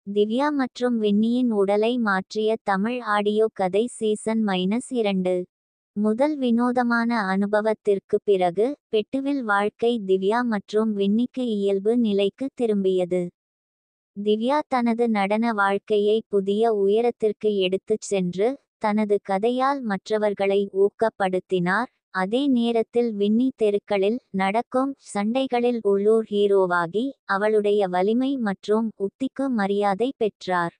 திவ்யா மற்றும் வின்னியின் உடலை மாற்றிய தமிழ் ஆடியோ கதை சீசன் -2. முதல் வினோதமான அனுபவத்திற்கு பிறகு பெட்டுவில் வாழ்க்கை திவ்யா மற்றும் வின்னிக்கு இயல்பு நிலைக்கு திரும்பியது. திவ்யா தனது நடன வாழ்க்கையை புதிய உயரத்திற்கு எடுத்துச் சென்று தனது கதையால் மற்றவர்களை ஊக்கப்படுத்தினார். அதே நேரத்தில் வின்னி தெருக்களில் நடக்கும் சண்டைகளில் உள்ளூர் ஹீரோவாகி அவளுடைய வலிமை மற்றும் உத்திக்கு மரியாதை பெற்றார்.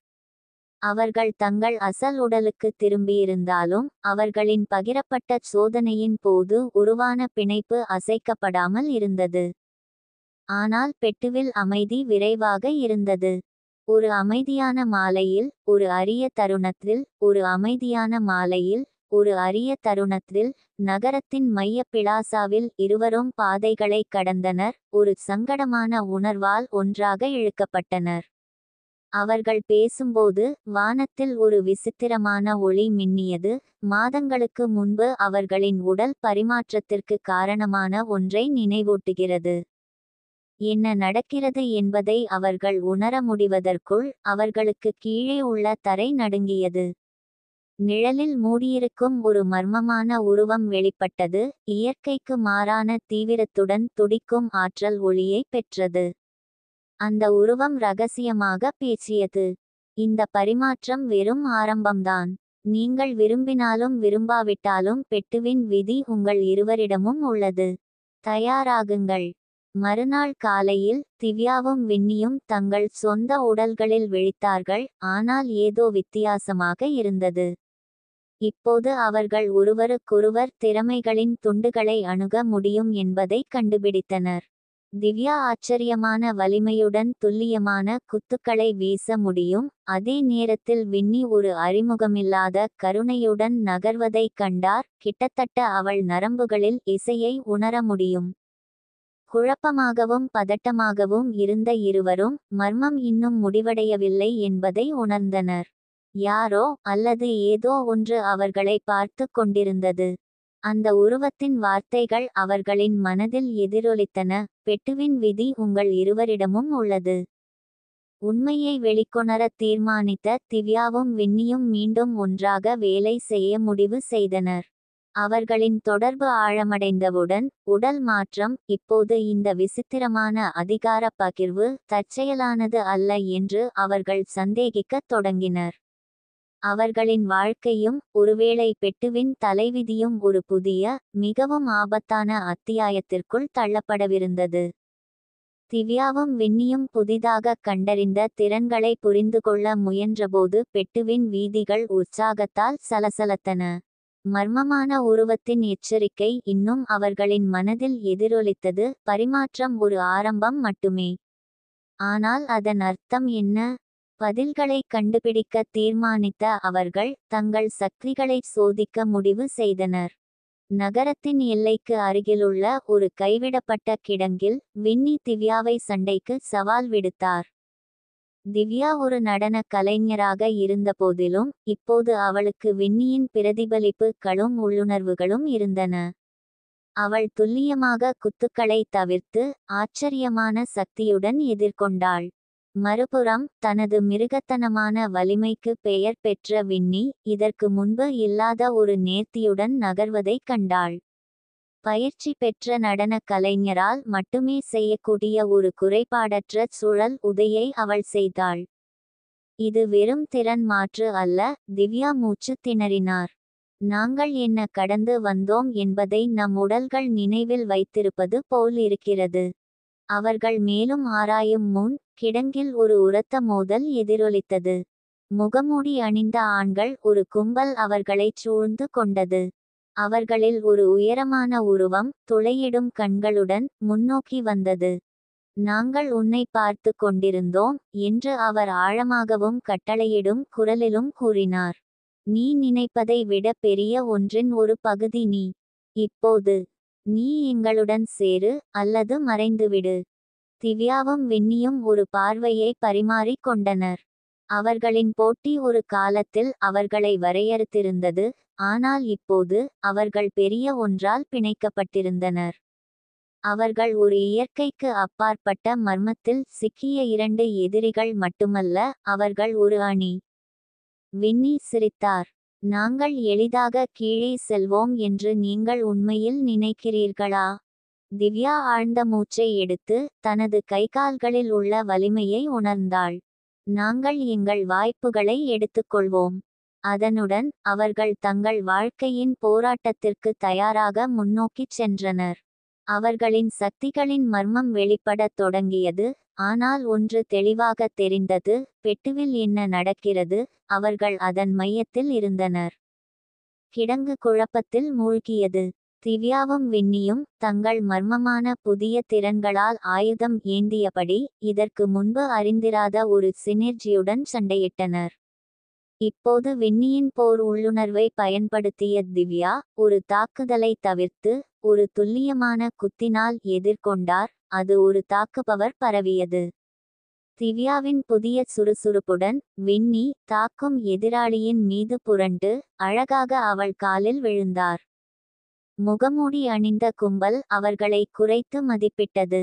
அவர்கள் தங்கள் அசல் உடலுக்கு திரும்பியிருந்தாலும் அவர்களின் பகிரப்பட்ட சோதனையின் போது உருவான பிணைப்பு அசைக்கப்படாமல் இருந்தது. ஆனால் பெட்டுவில் அமைதி விரைவாக இருந்தது. ஒரு அமைதியான மாலையில் ஒரு அரிய தருணத்தில் நகரத்தின் மைய பிளாசாவில் இருவரும் பாதைகளை கடந்தனர். ஒரு சங்கடமான உணர்வால் ஒன்றாக இழுக்கப்பட்டனர். அவர்கள் பேசும்போது வானத்தில் ஒரு விசித்திரமான ஒளி மின்னியது. மாதங்களுக்கு முன்பு அவர்களின் உடல் பரிமாற்றத்திற்கு காரணமான ஒன்றை நினைவூட்டுகிறது. என்ன நடக்கிறது என்பதை அவர்கள் உணர முடிவதற்குள் அவர்களுக்கு கீழே உள்ள தரை நடுங்கியது. நிழலில் மூடியிருக்கும் ஒரு மர்மமான உருவம் வெளிப்பட்டது. இயற்கைக்கு மாறான தீவிரத்துடன் துடிக்கும் ஆற்றல் ஒளியை பெற்றது. அந்த உருவம் ரகசியமாக பேசியது. இந்த பரிமாற்றம் வெறும் ஆரம்பம்தான். நீங்கள் விரும்பினாலும் விரும்பாவிட்டாலும் பெட்டுவின் விதி உங்கள் இருவரிடமும் உள்ளது. தயாராகுங்கள். மறுநாள் காலையில் திவ்யாவும் வின்னியும் தங்கள் சொந்த உடல்களில் விழித்தார்கள். ஆனால் ஏதோ வித்தியாசமாக இருந்தது. இப்போது அவர்கள் ஒருவருக்கொருவர் திறமைகளின் துண்டுகளை அணுக முடியும் என்பதை கண்டுபிடித்தனர். திவ்யா ஆச்சரியமான வலிமையுடன் துல்லியமான குத்துக்களை வீச முடியும். அதே நேரத்தில் வின்னி ஒரு அறிமுகமில்லாத கருணையுடன் நகர்வதைக் கண்டார். கிட்டத்தட்ட அவள் நரம்புகளில் இசையை உணர முடியும். குழப்பமாகவும் பதட்டமாகவும் இருந்த இருவரும் மர்மம் இன்னும் முடிவடையவில்லை என்பதை உணர்ந்தனர். யாரோ அல்லது ஏதோ ஒன்று அவர்களை பார்த்து கொண்டிருந்தது. அந்த உருவத்தின் வார்த்தைகள் அவர்களின் மனதில் எதிரொலித்தன. பெட்டுவின் விதி உங்கள் இருவரிடமும் உள்ளது. உண்மையை வெளிக்கொணர தீர்மானித்த திவ்யாவும் வின்னியும் மீண்டும் ஒன்றாக வேலை செய்ய முடிவு செய்தனர். அவர்களின் தொடர்பு ஆழமடைந்தவுடன் உடல் மாற்றம். இப்போது இந்த விசித்திரமான அதிகார பகிர்வு தற்செயலானது அல்ல என்று அவர்கள் சந்தேகிக்கத் தொடங்கினர். அவர்களின் வாழ்க்கையும் ஒருவேளை பெட்டுவின் தலைவிதியும் ஒரு புதிய, மிகவும் ஆபத்தான அத்தியாயத்திற்குள் தள்ளப்படவிருந்தது. திவ்யாவும் வின்னியும் புதிதாக கண்டறிந்த திறன்களை புரிந்துகொள்ள முயன்றபோது பெட்டுவின் வீதிகள் உற்சாகத்தால் சலசலத்தன. மர்மமான உருவத்தின் எச்சரிக்கை இன்னும் அவர்களின் மனதில் எதிரொலித்தது. பரிமாற்றம் ஒரு ஆரம்பம் மட்டுமே. ஆனால் அதன் அர்த்தம் என்ன? பதில்களை கண்டுபிடிக்க தீர்மானித்த அவர்கள் தங்கள் சக்திகளை சோதிக்க முடிவு செய்தனர். நகரத்தின் எல்லைக்கு அருகிலுள்ள ஒரு கைவிடப்பட்ட கிடங்கில் வின்னி திவ்யாவை சண்டைக்கு சவால் விடுத்தார். திவ்யா ஒரு நடன கலைஞராக இருந்தபோதிலும் இப்போது அவளுக்கு வின்னியின் பிரதிபலிப்புகளும் உள்ளுணர்வுகளும் இருந்தன. அவள் துல்லியமாக குத்துக்களை தவிர்த்து ஆச்சரியமான சக்தியுடன் எதிர்கொண்டாள். மறுபுறம் தனது மிருகத்தனமான வலிமைக்கு பெயர் பெற்ற வின்னி இதற்கு முன்பு இல்லாத ஒரு நேர்த்தியுடன் நகர்வதைக் கண்டாள். பயிற்சி பெற்ற நடன கலைஞரால் மட்டுமே செய்யக்கூடிய ஒரு குறைபாடற்ற சுழல் உதையை அவள் செய்தாள். இது வெறும் திறன் மாற்று அல்ல. திவ்யா மூச்சு திணறினார். நாங்கள் என்ன கடந்து வந்தோம் என்பதை நம் உடல்கள் நினைவில் வைத்திருப்பது போல் இருக்கிறது. அவர்கள் மேலும் ஆராயும் முன் கிடங்கில் ஒரு உரத்த மோதல் எதிரொலித்தது. முகமூடி அணிந்த ஆண்கள் ஒரு கும்பல் அவர்களைச் சூழ்ந்து கொண்டது. அவர்களில் ஒரு உயரமான உருவம் துளையிடும் கண்களுடன் முன்னோக்கி வந்தது. நாங்கள் உன்னை பார்த்து கொண்டிருந்தோம் என்று அவர் ஆழமாகவும் கட்டளையிடும் குரலிலும் கூறினார். நீ நினைப்பதை விட பெரிய ஒன்றின் ஒரு பகுதி நீ. இப்போது நீ எங்களுடன் சேரு அல்லது மறைந்துவிடு. திவ்யாவும் வின்னியும் ஒரு பார்வையை பரிமாறிக் கொண்டனர். அவர்களின் போட்டி ஒரு காலத்தில் அவர்களை வரையறுத்திருந்தது. ஆனால் இப்போது அவர்கள் பெரிய ஒன்றால் பிணைக்கப்பட்டிருந்தனர். அவர்கள் ஒரு இயற்கைக்கு அப்பாற்பட்ட மர்மத்தில் சிக்கிய இரண்டு எதிரிகள் மட்டுமல்ல, அவர்கள் ஒரு அணி. வின்னி சிரித்தார். நாங்கள் எளிதாக கீழே செல்வோம் என்று நீங்கள் உண்மையில் நினைக்கிறீர்களா? திவ்யா ஆழ்ந்த மூச்சை எடுத்து தனது கைகால்களில் உள்ள வலிமையை உணர்ந்தாள். நாங்கள் எங்கள் வாய்ப்புகளை எடுத்துக்கொள்வோம். அதனுடன் அவர்கள் தங்கள் வாழ்க்கையின் போராட்டத்திற்கு தயாராக முன்னோக்கிச் சென்றனர். அவர்களின் சக்திகளின் மர்மம் வெளிப்படத் தொடங்கியது. ஆனால் ஒன்று தெளிவாக தெரிந்தது, பெட்டுவில் என்ன நடக்கிறது. அவர்கள் அதன் மையத்தில் இருந்தனர். கிடங்கு குழப்பத்தில் மூழ்கியது. திவ்யாவும் வின்னியும் தங்கள் மர்மமான புதிய திறன்களால் ஆயுதம் ஏந்தியபடி இதற்கு முன்பு அறிந்திராத ஒரு சினர்ஜியுடன் சண்டையிட்டனர். இப்போது வின்னியின் போர் உள்ளுணர்வை பயன்படுத்திய திவ்யா ஒரு தாக்குதலை தவிர்த்து ஒரு துல்லியமான குத்தினால் எதிர்கொண்டார். அது ஒரு தாக்குபவர் பரவியது. திவ்யாவின் புதிய சுறுசுறுப்புடன் வின்னி தாக்கும் எதிராளியின் மீது புரண்டு அழகாக அவள் காலில் விழுந்தார். முகமூடி அணிந்த கும்பல் அவர்களை குறைத்து மதிப்பிட்டது.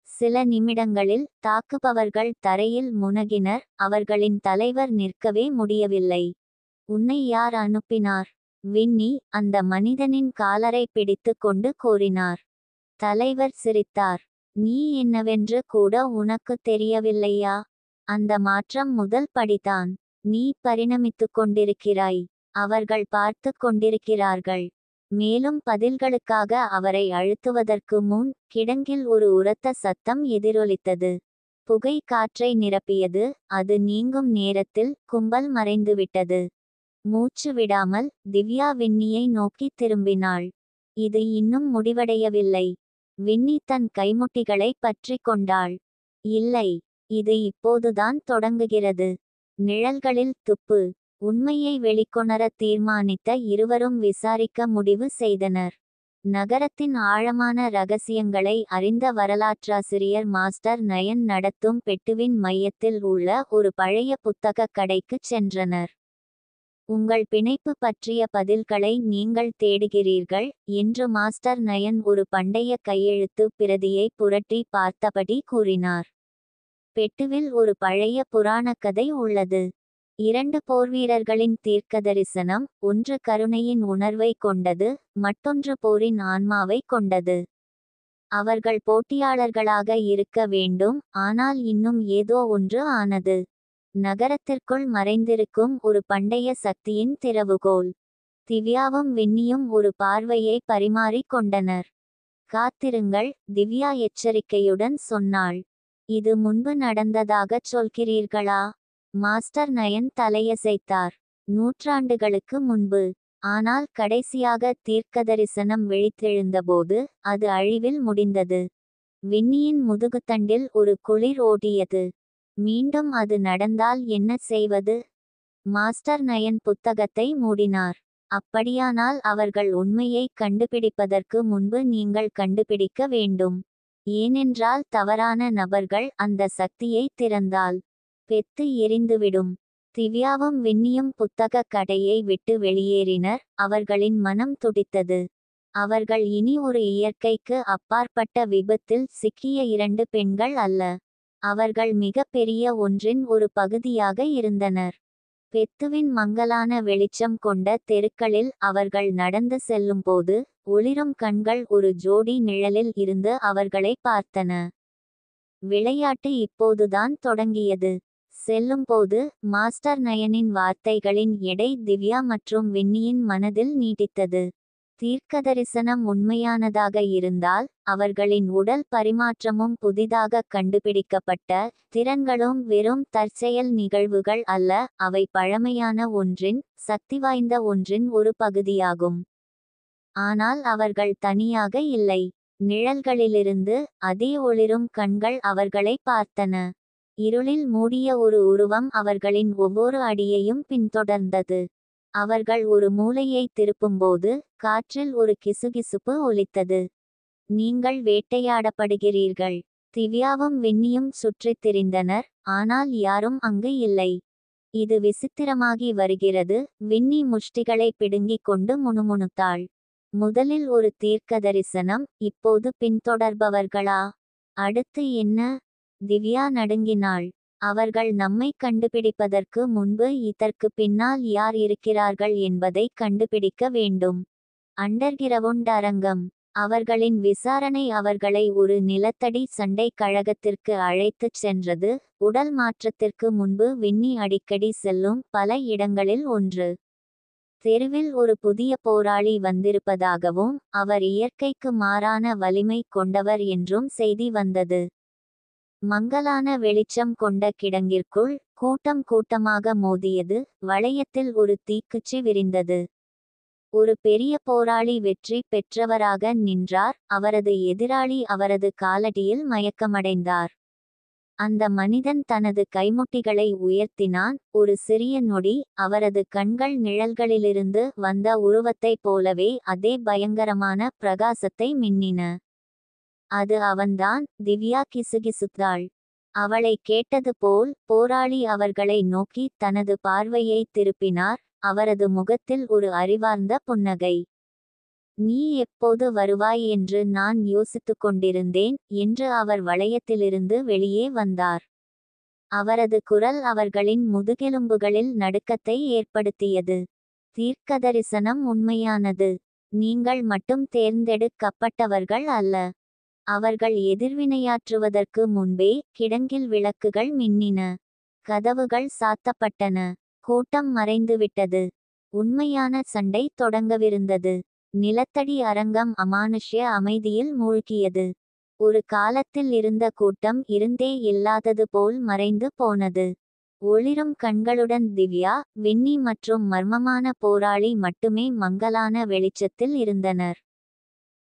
சில நிமிடங்களில் தாக்குபவர்கள் தரையில் முனகினர். அவர்களின் தலைவர் நிற்கவே முடியவில்லை. உன்னை யார் அனுப்பினார்? வின்னி அந்த மனிதனின் காலரை பிடித்து கொண்டு கோரினார். தலைவர் சிரித்தார். நீ என்னவென்று கூட உனக்கு தெரியவில்லையா? அந்த மாற்றம் முதல் படிதான். நீ பரிணமித்துக் கொண்டிருக்கிறாய். அவர்கள் பார்த்து கொண்டிருக்கிறார்கள். மேலும் பதில்களுக்காக அவரை அழுத்துவதற்கு முன் கிடங்கில் ஒரு உரத்த சத்தம் எதிரொலித்தது. புகை காற்றை நிரப்பியது. அது நீங்கும் நேரத்தில் கும்பல் மறைந்துவிட்டது. மூச்சு விடாமல் திவ்யா வின்னியை நோக்கி திரும்பினாள். இது இன்னும் முடிவடையவில்லை. வின்னி தன் கைமுட்டிகளை பற்றி கொண்டாள். இல்லை, இது இப்போதுதான் தொடங்குகிறது. நிழல்களில் துப்பு. உண்மையை வெளிக்கொணர தீர்மானித்த இருவரும் விசாரிக்க முடிவு செய்தனர். நகரத்தின் ஆழமான ரகசியங்களை அறிந்த வரலாற்றாசிரியர் மாஸ்டர் நயன் நடத்தும் பெட்டுவின் மையத்தில் உள்ள ஒரு பழைய புத்தகக் கடைக்குச் சென்றனர். உங்கள் பிணைப்பு பற்றிய பதில்களை நீங்கள் தேடுகிறீர்கள் என்று மாஸ்டர் நயன் ஒரு பண்டைய கையெழுத்து பிரதியை புரட்டி பார்த்தபடி கூறினார். பெட்டுவில் ஒரு பழைய புராணக்கதை உள்ளது. இரண்டு போர்வீரர்களின் தீர்க்கதரிசனம். ஒன்று கருணையின் உணர்வை கொண்டது, மற்றொன்று போரின் ஆன்மாவை கொண்டது. அவர்கள் போட்டியாளர்களாக இருக்க வேண்டும், ஆனால் இன்னும் ஏதோ ஒன்று ஆனது. நகரத்திற்குள் மறைந்திருக்கும் ஒரு பண்டைய சக்தியின் திறவுகோல். திவ்யாவும் வின்னியும் ஒரு பார்வையை பரிமாறிக் கொண்டனர். காத்திருங்கள், திவ்யா எச்சரிக்கையுடன் சொன்னாள். இது முன்பு நடந்ததாகச் சொல்கிறீர்களா? Master nine தலையசைத்தார். நூற்றாண்டுகளுக்கு முன்பு. ஆனால் கடைசியாக தீர்க்கதரிசனம் விழித்தெழுந்தபோது அது அழிவில் முடிந்தது. வின்னியின் முதுகுத்தண்டில் ஒரு குளிர் ஓடியது. மீண்டும் அது நடந்தால் என்ன செய்வது? மாஸ்டர் நயன் புத்தகத்தை மூடினார். அப்படியானால் அவர்கள் உண்மையை கண்டுபிடிப்பதற்கு முன்பு நீங்கள் கண்டுபிடிக்க வேண்டும். ஏனென்றால் தவறான நபர்கள் அந்த சக்தியை திறந்தால் பெத்து எரிந்துவிடும். திவ்யாவும் வின்னியும் புத்தகக் கடையை விட்டு வெளியேறினர். அவர்களின் மனம் துடித்தது. அவர்கள் இனி ஒரு இயற்கைக்கு அப்பாற்பட்ட விபத்தில் சிக்கிய இரண்டு பெண்கள் அல்ல. அவர்கள் மிக பெரிய ஒன்றின் ஒரு பகுதியாக இருந்தனர். பெத்துவின் மங்கலான வெளிச்சம் கொண்ட தெருக்களில் அவர்கள் நடந்து செல்லும்போது ஒளிரும் கண்கள் ஒரு ஜோடி நிழலில் இருந்து அவர்களை பார்த்தன. விளையாட்டு இப்போதுதான் தொடங்கியது. செல்லும்போது மாஸ்டர் நயனின் வார்த்தைகளின் எடை திவ்யா மற்றும் வின்னியின் மனதில் நீட்டித்தது. தீர்க்கதரிசனம் உண்மையானதாக இருந்தால் அவர்களின் உடல் பரிமாற்றமும் புதிதாக கண்டுபிடிக்கப்பட்ட திறன்களும் வெறும் தற்செயல் நிகழ்வுகள் அல்ல, அவை பழமையான ஒன்றின், சக்திவாய்ந்த ஒன்றின் ஒரு பகுதியாகும். ஆனால் அவர்கள் தனியாக இல்லை. நிழல்களிலிருந்து அதே ஒளிரும் கண்கள் அவர்களை பார்த்தன. இருளில் மூடிய ஒரு உருவம் அவர்களின் ஒவ்வொரு அடியையும் பின்தொடர்ந்தது. அவர்கள் ஒரு மூலையை திருப்பும்போது காற்றில் ஒரு கிசுகிசுப்பு ஒலித்தது. நீங்கள் வேட்டையாடப்படுகிறீர்கள். திவ்யாவும் வின்னியும் சுற்றித் திரிந்தனர். ஆனால் யாரும் அங்கு இல்லை. இது விசித்திரமாகி வருகிறது. வின்னி முஷ்டிகளை பிடுங்கிக் கொண்டு முணுமுணுத்தாள். முதலில் ஒரு தீர்க்கதரிசனம், இப்போது பின்தொடர்பவர்களா? அடுத்து என்ன? திவ்யா நடுங்கினாள். அவர்கள் நம்மை கண்டுபிடிப்பதற்கு முன்பு இதற்கு பின்னால் யார் இருக்கிறார்கள் என்பதை கண்டுபிடிக்க வேண்டும். அண்டர்கிரவுண்ட் அரங்கம். அவர்களின் விசாரணை அவர்களை ஒரு நிலத்தடி சண்டை கழகத்திற்கு அழைத்துச் சென்றது, உடல் மாற்றத்திற்கு முன்பு வின்னி அடிக்கடி செல்லும் பல இடங்களில் ஒன்று. தெருவில் ஒரு புதிய போராளி வந்திருப்பதாகவும் அவர் இயற்கைக்கு மாறான வலிமை கொண்டவர் என்றும் செய்தி வந்தது. மங்கலான வெளிச்சம் கொண்ட கிடங்கிற்குள் கூட்டம் கூட்டமாக மோதியது. வளையத்தில் ஒரு தீக்குச்சி விரிந்தது. ஒரு பெரிய போராளி வெற்றி பெற்றவராக நின்றார். அவரது எதிராளி அவரது காலடியில் மயக்கமடைந்தார். அந்த மனிதன் தனது கைமுட்டிகளை உயர்த்தினான். ஒரு சிறிய நொடி, அவரது கண்கள் நிழல்களிலிருந்து வந்த உருவத்தைப் போலவே அதே பயங்கரமான பிரகாசத்தை மின்னின. அது அவன்தான். திவ்யா கிசுகிசுத்தாள். அவளை கேட்டது போல் போராளி அவர்களை நோக்கி தனது பார்வையை திருப்பினார். அவரது முகத்தில் ஒரு அறிவார்ந்த புன்னகை. நீ எப்போது வருவாய் என்று நான் யோசித்துக் கொண்டிருந்தேன் என்று அவர் வளையத்திலிருந்து வெளியே வந்தார். அவரது குரல் அவர்களின் முதுகெலும்புகளில் நடுக்கத்தை ஏற்படுத்தியது. தீர்க்கதரிசனம் உண்மையானது. நீங்கள் மட்டும் தேர்ந்தெடுக்கப்பட்டவர்கள் அல்ல. அவர்கள் எதிர்வினையாற்றுவதற்கு முன்பே கிடங்கில் விளக்குகள் மின்னின. கதவுகள் சாத்தப்பட்டன. கூட்டம் மறைந்துவிட்டது. உண்மையான சண்டை தொடங்கவிருந்தது. நிலத்தடி அரங்கம் அமானுஷ்ய அமைதியில் மூழ்கியது. ஒரு காலத்தில் இருந்த கூட்டம் இருந்தே இல்லாதது போல் மறைந்து போனது. ஒளிரும் கண்களுடன் திவ்யா, வின்னி மற்றும் மர்மமான போராளி மட்டுமே மங்கலான வெளிச்சத்தில் இருந்தனர்.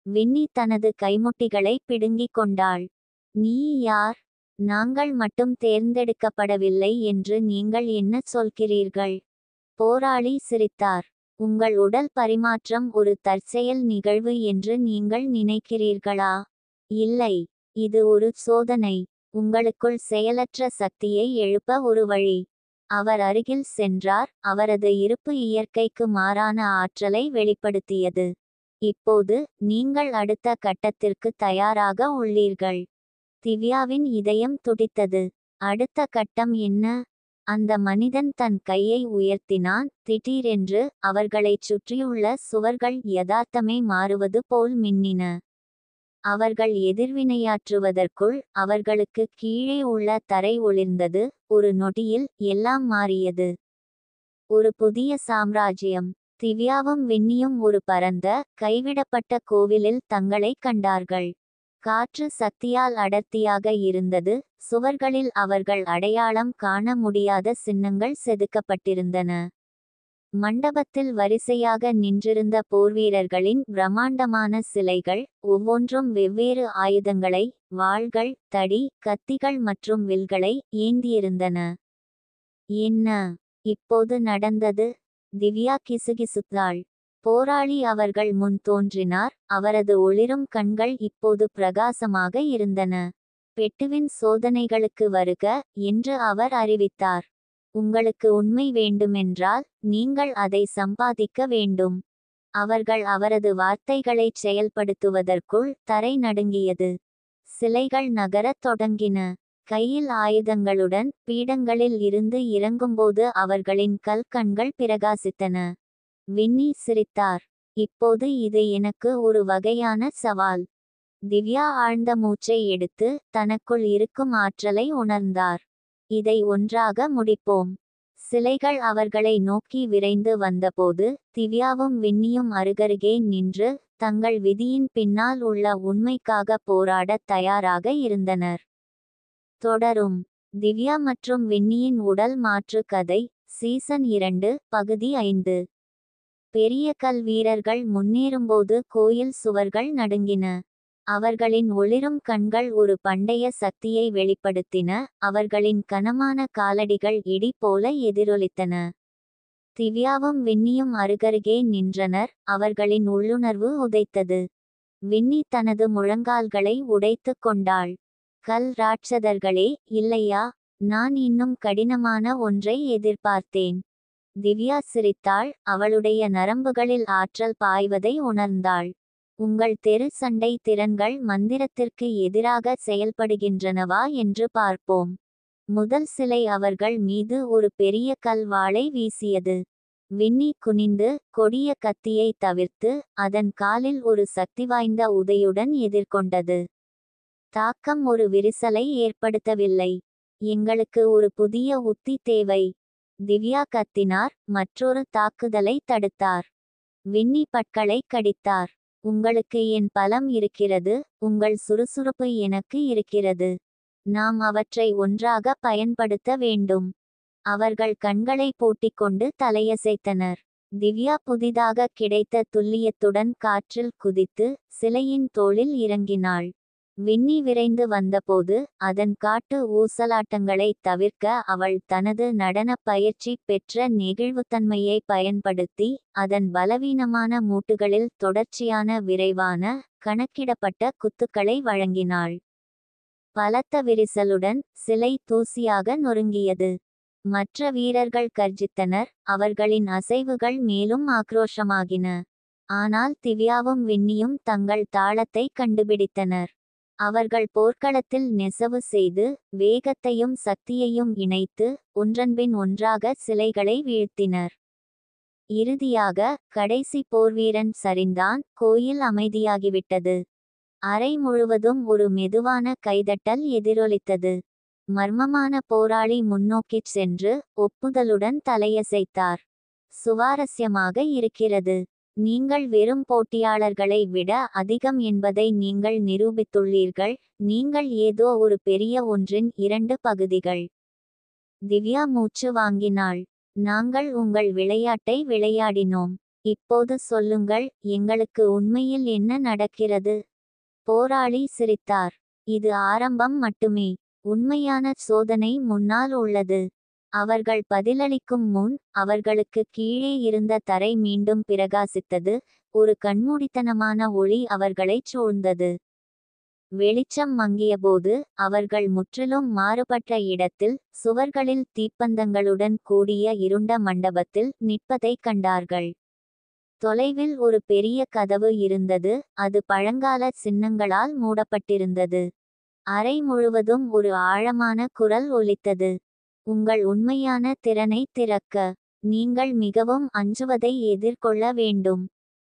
வின்னி தனது கைமுட்டிகளை பிடுங்கிக் கொண்டாள். நீ யார்? நாங்கள் மட்டும் தேர்ந்தெடுக்கப்படவில்லை என்று நீங்கள் என்ன சொல்கிறீர்கள்? போராளி சிரித்தார். உங்கள் உடல் பரிமாற்றம் ஒரு தற்செயல் நிகழ்வு என்று நீங்கள் நினைக்கிறீர்களா? இல்லை. இது ஒரு சோதனை. உங்களுக்குள் செயலற்ற சக்தியை எழுப்ப ஒரு வழி. அவர் அருகில் சென்றார். அவரது இருப்பு இயற்கைக்கு மாறான ஆற்றலை வெளிப்படுத்தியது. இப்போது நீங்கள் அடுத்த கட்டத்திற்கு தயாராக உள்ளீர்கள். திவ்யாவின் இதயம் துடித்தது. அடுத்த கட்டம் என்ன? அந்த மனிதன் தன் கையை உயர்த்தினான். திடீரென்று அவர்களைச் சுற்றியுள்ள சுவர்கள் யதார்த்தமே மாறுவது போல் மின்னின. அவர்கள் எதிர்வினையாற்றுவதற்குள் அவர்களுக்கு கீழே உள்ள தரை ஒளிர்ந்தது. ஒரு நொடியில் எல்லாம் மாறியது. ஒரு புதிய சாம்ராஜ்யம். திவ்யாவும் வின்னியும் ஒரு பரந்த, கைவிடப்பட்ட கோவிலில் தங்களைக் கண்டார்கள். காற்று சக்தியால் அடர்த்தியாக இருந்தது. சுவர்களில் அவர்கள் அடையாளம் காண முடியாத சின்னங்கள் செதுக்கப்பட்டிருந்தன. மண்டபத்தில் வரிசையாக நின்றிருந்த போர்வீரர்களின் பிரம்மாண்டமான சிலைகள், ஒவ்வொன்றும் வெவ்வேறு ஆயுதங்களை, வாள்கள், தடி, கத்திகள் மற்றும் வில்களை ஏந்தியிருந்தன. என்ன இப்போது நடந்தது? திவ்யா கிசுகிசுத்தாள். போராளி அவர்கள் முன் தோன்றினார். அவரது ஒளிரும் கண்கள் இப்போது பிரகாசமாக இருந்தன. பெட்டுவின் சோதனைகளுக்கு வருக என்று அவர் அறிவித்தார். உங்களுக்கு உண்மை வேண்டுமென்றால் நீங்கள் அதை சம்பாதிக்க வேண்டும். அவர்கள் அவரது வார்த்தைகளைச் செயல்படுத்துவதற்குள் தரை நடுங்கியது. சிலைகள் நகரத் தொடங்கின. கையில் ஆயுதங்களுடன் பீடங்களில் இருந்து இறங்கும்போது அவர்களின் கண்கள் பிரகாசித்தன. வின்னி சிரித்தார். இப்போது இது எனக்கு ஒரு வகையான சவால். திவ்யா ஆழ்ந்த மூச்சை எடுத்து தனக்குள் இருக்கும் ஆற்றலை உணர்ந்தார். இதை ஒன்றாக முடிப்போம். சிலைகள் அவர்களை நோக்கி விரைந்து வந்தபோது திவ்யாவும் வின்னியும் அருகருகே நின்று தங்கள் விதியின் பின்னால் உள்ள உண்மைக்காக போராடத் தயாராக இருந்தனர். தொடரும். திவ்யா மற்றும் வின்னியின் உடல் மாற்று கதை. சீசன் 2 பகுதி 5. பெரிய கல் வீரர்கள் முன்னேறும்போது கோயில் சுவர்கள் நடுங்கின. அவர்களின் ஒளிரும் கண்கள் ஒரு பண்டைய சக்தியை வெளிப்படுத்தின. அவர்களின் கனமான காலடிகள் இடி போல எதிரொலித்தன. திவ்யாவும் வின்னியும் அருகருகே நின்றனர். அவர்களின் உள்ளுணர்வு உதைத்தது. வின்னி தனது முழங்கால்களை உடைத்து கொண்டாள். கல் ராட்சதர்களே, இல்லையா? நான் இன்னும் கடினமான ஒன்றை எதிர்பார்த்தேன். திவ்யா சிரித்தாள். அவளுடைய நரம்புகளில் ஆற்றல் பாய்வதை உணர்ந்தாள். உங்கள் தெரு சண்டை திறன்கள் மந்திரத்திற்கு எதிராக செயல்படுகின்றனவா என்று பார்ப்போம். முதல் சிலை அவர்கள் மீது ஒரு பெரிய கல் வாளை வீசியது. வின்னி குனிந்து கொடிய கத்தியை தவிர்த்து அதன் காலில் ஒரு சக்திவாய்ந்த உதையுடன் எதிர்கொண்டது. தாக்கம் ஒரு விரிசலை ஏற்படுத்தவில்லை. எங்களுக்கு ஒரு புதிய உத்தி தேவை. திவ்யா கத்தினார். மற்றொரு தாக்குதலை தடுத்தார். வின்னி பற்களை கடித்தார். உங்களுக்கு என் பலம் இருக்கிறது. உங்கள் சுறுசுறுப்பு எனக்கு இருக்கிறது. நாம் அவற்றை ஒன்றாக பயன்படுத்த வேண்டும். அவர்கள் கண்களை பூட்டிக்கொண்டு தலையசைத்தனர். திவ்யா புதிதாக கிடைத்த துல்லியத்துடன் காற்றில் குதித்து சிலையின் தோளில் இறங்கினாள். வின்னி விரைந்து வந்தபோது அதன் காட்டு ஊசலாட்டங்களை தவிர்க்க அவள் தனது நடனப் பயிற்சி பெற்ற நெகிழ்வுத்தன்மையை பயன்படுத்தி அதன் பலவீனமான மூட்டுகளில் தொடர்ச்சியான விரைவான கணக்கிடப்பட்ட குத்துக்களை வழங்கினாள். பலத்த விரிசலுடன் சிலை தூசியாக நொறுங்கியது. மற்ற வீரர்கள் கர்ஜித்தனர். அவர்களின் அசைவுகள் மேலும் ஆக்ரோஷமாகின. ஆனால் திவ்யாவும் வின்னியும் தங்கள் தாளத்தை கண்டுபிடித்தனர். அவர்கள் போர்க்களத்தில் நெசவு செய்து வேகத்தையும் சக்தியையும் இணைத்து ஒன்றன்பின் ஒன்றாக சிலைகளை வீழ்த்தினர். இறுதியாக கடைசி போர்வீரன் சரிந்தான். கோயில் அமைதியாகிவிட்டது. அறை முழுவதும் ஒரு மெதுவான கைதட்டல் எதிரொலித்தது. மர்மமான போராளி முன்னோக்கிச் சென்று ஒப்புதலுடன் தலையசைத்தார். சுவாரஸ்யமாக இருக்கிறது. நீங்கள் வெறும் போட்டியாளர்களை விட அதிகம் என்பதை நீங்கள் நிரூபித்துள்ளீர்கள். நீங்கள் ஏதோ ஒரு பெரிய ஒன்றின் 2 பகுதிகள். திவ்யா மூச்சு வாங்கினாள். நாங்கள் உங்கள் விளையாட்டை விளையாடினோம். இப்போது சொல்லுங்கள், எங்களுக்கு உண்மையில் என்ன நடக்கிறது? போராளி சிரித்தார். இது ஆரம்பம் மட்டுமே. உண்மையான சோதனை முன்னால் உள்ளது. அவர்கள் பதிலளிக்கும் முன் அவர்களுக்கு கீழே இருந்த தரை மீண்டும் பிரகாசித்தது. ஒரு கண்மூடித்தனமான ஒளி அவர்களைச் சூழ்ந்தது. வெளிச்சம் மங்கியபோது அவர்கள் முற்றிலும் மாறுபட்ட இடத்தில் சுவர்களில் தீப்பந்தங்களுடன் கூடிய இருண்ட மண்டபத்தில் நிற்பதைக் கண்டார்கள். தொலைவில் ஒரு பெரிய கதவு இருந்தது. அது பழங்கால சின்னங்களால் மூடப்பட்டிருந்தது. அறை முழுவதும் ஒரு ஆழமான குரல் ஒலித்தது. உங்கள் உண்மையான திறனை திறக்க நீங்கள் மிகவும் அஞ்சுவதை எதிர்கொள்ள வேண்டும்.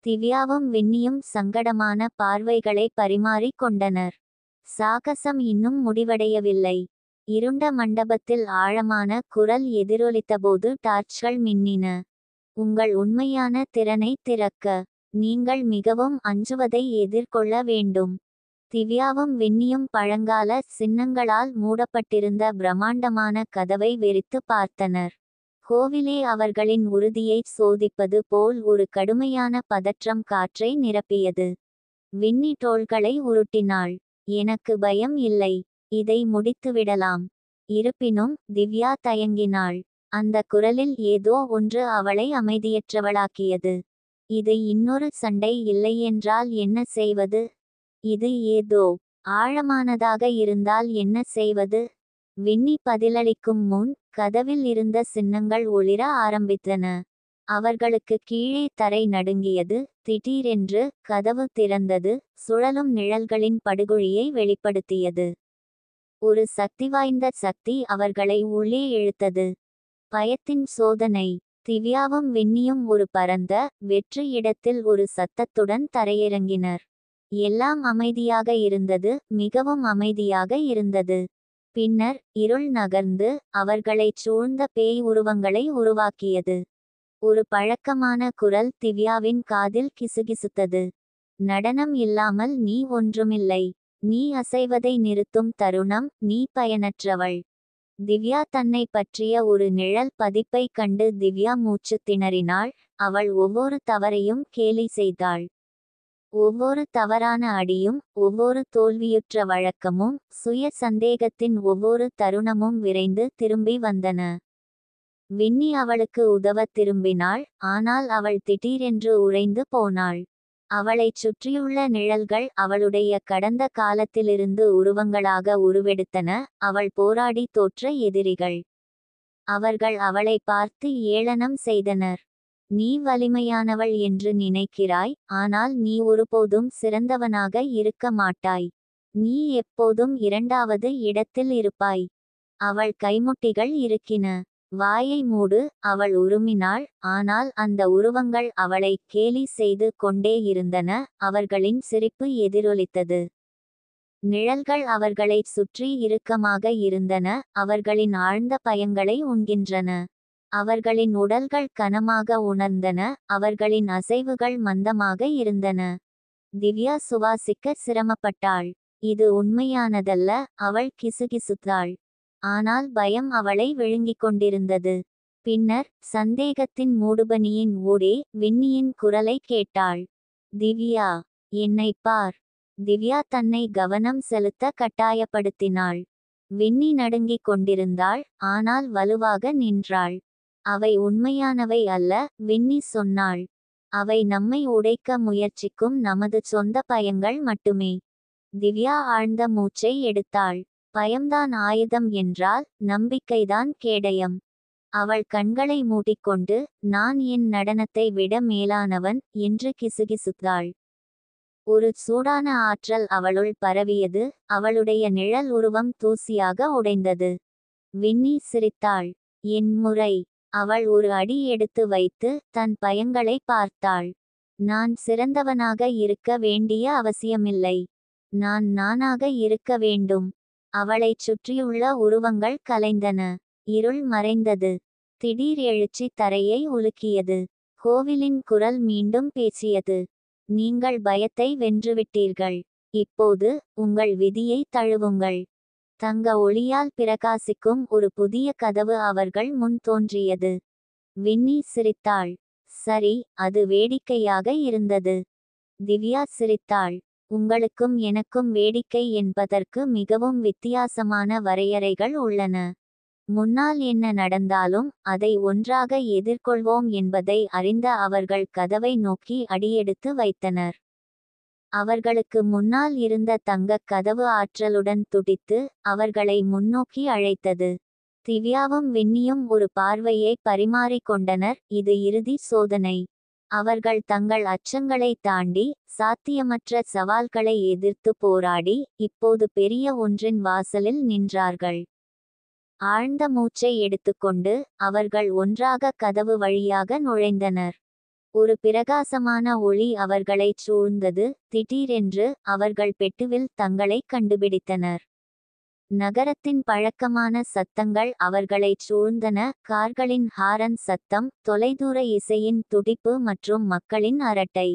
திவ்யாவும் வின்னியும் சங்கடமான பார்வைகளை பரிமாறிக் கொண்டனர். சாகசம் இன்னும் முடிவடையவில்லை. இருண்ட மண்டபத்தில் ஆழமான குரல் எதிரொலித்தபோது டார்ச்கள் மின்னின. உங்கள் உண்மையான திறனை திறக்க நீங்கள் மிகவும் அஞ்சுவதை எதிர்கொள்ள வேண்டும். திவ்யாவும் வின்னியும் பழங்கால சின்னங்களால் மூடப்பட்டிருந்த பிரம்மாண்டமான கதவை வெறித்து பார்த்தனர். கோவிலே அவர்களின் உறுதியை சோதிப்பது போல் ஒரு கடுமையான பதற்றம் காற்றை நிரப்பியது. வின்னி தோள்களை உருட்டினாள். எனக்கு பயம் இல்லை. இதை முடித்துவிடலாம். இருப்பினும் திவ்யா தயங்கினாள். அந்த குரலில் ஏதோ ஒன்று அவளை அமைதியற்றவளாக்கியது. இது இன்னொரு சண்டை இல்லையென்றால் என்ன செய்வது? இது ஏதோ ஆழமானதாக இருந்தால் என்ன செய்வது? வின்னி பதிலளிக்கும் முன் கதவில் இருந்த சின்னங்கள் ஒளிர ஆரம்பித்தன. அவர்களுக்கு கீழே தரை நடுங்கியது. திடீரென்று கதவு திறந்தது. சுழலும் நிழல்களின் படுகொழியை வெளிப்படுத்தியது. ஒரு சக்திவாய்ந்த சக்தி அவர்களை உள்ளே இழுத்தது. பயத்தின் சோதனை. திவ்யாவும் வின்னியும் ஒரு பரந்த வெற்று இடத்தில் ஒரு சத்தத்துடன் தரையிறங்கினர். எல்லாம் அமைதியாக இருந்தது. மிகவும் அமைதியாக இருந்தது. பின்னர் இருள் நகர்ந்து அவர்களைச் சூழ்ந்த பேய் உருவங்களை உருவாக்கியது. ஒரு பழக்கமான குரல் திவ்யாவின் காதில் கிசுகிசுத்தது. நடனம் இல்லாமல் நீ ஒன்றுமில்லை. நீ அசைவதை நிறுத்தும் தருணம் நீ பயனற்றவள். திவ்யா தன்னை பற்றிய ஒரு நிழல் பதிப்பை கண்டு திவ்யா மூச்சு திணறினாள். அவள் ஒவ்வொரு தவறையும் கேலி செய்தாள். ஒவ்வொரு தவறான அடியும் ஒவ்வொரு தோல்வியுற்ற வழக்கமும் சுய சந்தேகத்தின் ஒவ்வொரு தருணமும் விரைந்து திரும்பி வந்தன. வின்னி அவளுக்கு உதவத் திரும்பினாள். ஆனால் அவள் திடீரென்று உறைந்து போனாள். அவளைச் சுற்றியுள்ள நிழல்கள் அவளுடைய கடந்த காலத்திலிருந்து உருவங்களாக உருவெடுத்தன. அவள் போராடி தோற்ற எதிரிகள். அவர்கள் அவளை பார்த்து ஏளனம் செய்தனர். நீ வலிமையானவள் என்று நினைக்கிறாய், ஆனால் நீ ஒருபோதும் சிறந்தவனாக இருக்க மாட்டாய். நீ எப்போதும் இரண்டாவது இடத்தில் இருப்பாய். அவள் கைமுட்டிகள் இருக்கின. வாயை மூடு. அவள் உருமினாள், ஆனால் அந்த உருவங்கள் அவளை கேலி செய்து கொண்டே இருந்தன. அவர்களின் சிரிப்பு எதிரொலித்தது. நிழல்கள் அவர்களைச் சுற்றி இறுக்கமாக இருந்தன. அவர்களின் ஆழ்ந்த பயங்களை உண்கின்றன. அவர்களின் உடல்கள் கனமாக உணர்ந்தன. அவர்களின் அசைவுகள் மந்தமாக இருந்தன. திவ்யா சுவாசிக்க சிரமப்பட்டாள். இது உண்மையானதல்ல. அவள் கிசுகிசுத்தாள். ஆனால் பயம் அவளை விழுங்கிக் கொண்டிருந்தது. பின்னர் சந்தேகத்தின் மூடுபனியின் ஊடே வின்னியின் குரலை கேட்டாள். திவ்யா, என்னைப் பார். திவ்யா தன்னை கவனம் செலுத்த கட்டாயப்படுத்தினாள். வின்னி நடுங்கிக் கொண்டிருந்தாள், ஆனால் வலுவாக நின்றாள். அவை உண்மையானவை அல்ல, வின்னி சொன்னாள். அவை நம்மை உடைக்க முயற்சிக்கும் நமது சொந்த பயங்கள் மட்டுமே. திவ்யா ஆழ்ந்த மூச்சை எடுத்தாள். பயம்தான் ஆயுதம் என்றால் நம்பிக்கைதான் கேடயம். அவள் கண்களை மூடிக்கொண்டு, நான் என் நடனத்தை விட மேலானவன் என்று கிசுகிசுத்தாள். ஒரு சூடான ஆற்றல் அவளுள் பரவியது. அவளுடைய நிழல் உருவம் தூசியாக உடைந்தது. வின்னி சிரித்தாள். என் முறை. அவள் ஒரு அடி எடுத்து வைத்து தன் பயங்களை பார்த்தாள். நான் சிறந்தவனாக இருக்க வேண்டிய அவசியமில்லை. நான் நானாக இருக்க வேண்டும். அவளைச் சுற்றியுள்ள உருவங்கள் கலைந்தன. இருள் மறைந்தது. திடீர் எழுச்சி தரையை உலுக்கியது. கோவிலின் குரல் மீண்டும் பேசியது. நீங்கள் பயத்தை வென்றுவிட்டீர்கள். இப்போது உங்கள் விதியை தழுவுங்கள். தங்க ஒளியால் பிரகாசிக்கும் ஒரு புதிய கதவு அவர்கள் முன் தோன்றியது. வின்னி சிரித்தாள். சரி, அது வேடிக்கையாக இருந்தது. திவ்யா சிரித்தாள். உங்களுக்கும் எனக்கும் வேடிக்கை என்பதற்கு மிகவும் வித்தியாசமான வரையறைகள் உள்ளன. முன்னால் என்ன நடந்தாலும் அதை ஒன்றாக எதிர்கொள்வோம் என்பதை அறிந்த அவர்கள் கதவை நோக்கி அடியெடுத்து வைத்தனர். அவர்களுக்கு முன்னால் இருந்த தங்கக் கதவு ஆற்றலுடன் துடித்து அவர்களை முன்னோக்கி அழைத்தது. திவ்யாவும் வின்னியும் ஒரு பார்வையை பரிமாறிக்கொண்டனர். இது இறுதி சோதனை. அவர்கள் தங்கள் அச்சங்களை தாண்டி சாத்தியமற்ற சவால்களை எதிர்த்து போராடி இப்போது பெரிய ஒன்றின் வாசலில் நின்றார்கள். ஆழ்ந்த மூச்சை எடுத்துக்கொண்டு அவர்கள் ஒன்றாக கதவு வழியாக நுழைந்தனர். ஒரு பிரகாசமான ஒளி அவர்களைச் சூழ்ந்தது. திடீரென்று அவர்கள் பெட்டுவில் தங்களை கண்டுபிடித்தனர். நகரத்தின் பழக்கமான சத்தங்கள் அவர்களைச் சூழ்ந்தன. கார்களின் ஹாரன் சத்தம், தொலைதூர இசையின் துடிப்பு மற்றும் மக்களின் அரட்டை.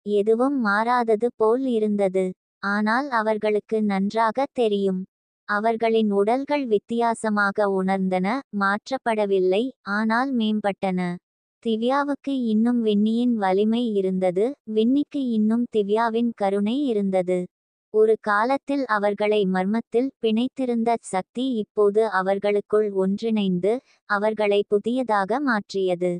எதுவும் மாறாதது போல் இருந்தது. ஆனால் அவர்களுக்கு நன்றாக தெரியும். அவர்களின் உடல்கள் வித்தியாசமாக உணர்ந்தன. மாற்றப்படவில்லை, ஆனால் மேம்பட்டன. திவ்யாவுக்கு இன்னும் வின்னியின் வலிமை இருந்தது. வின்னிக்கு இன்னும் திவ்யாவின் கருணை இருந்தது. ஒரு காலத்தில் அவர்களை மர்மத்தில் பிணைத்திருந்த சக்தி இப்போது அவர்களுக்குள் ஒன்றிணைந்து அவர்களை புதியதாக மாற்றியது.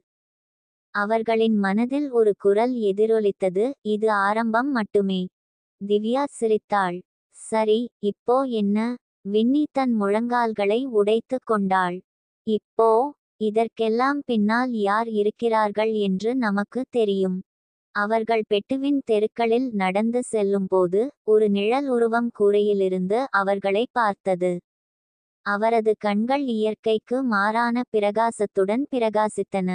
அவர்களின் மனதில் ஒரு குரல் எதிரொலித்தது, இது ஆரம்பம் மட்டுமே. திவ்யா சிரித்தாள். சரி, இப்போ என்ன? வின்னி தன் முழங்கால்களை உடைத்து கொண்டாள். இப்போ இதற்கெல்லாம் பின்னால் யார் இருக்கிறார்கள் என்று நமக்கு தெரியும். அவர்கள் பெட்டுவின் தெருக்களில் நடந்து செல்லும்போது ஒரு நிழல் உருவம் கூரையிலிருந்து அவர்களை பார்த்தது. அவரது கண்கள் இயற்கைக்கு மாறான பிரகாசத்துடன் பிரகாசித்தன.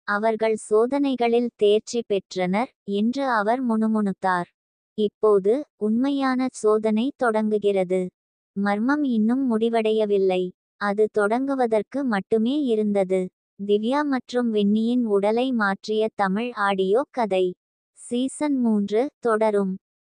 அவர்கள் சோதனைகளில் தேர்ச்சி பெற்றனர் என்று அவர் முணுமுணுத்தார். இப்போது உண்மையான சோதனை தொடங்குகிறது. மர்மம் இன்னும் முடிவடையவில்லை. அது தொடங்குவதற்கு மட்டுமே இருந்தது. திவ்யா மற்றும் வின்னியின் உடலை மாற்றிய தமிழ் ஆடியோ கதை. சீசன் 3 தொடரும்.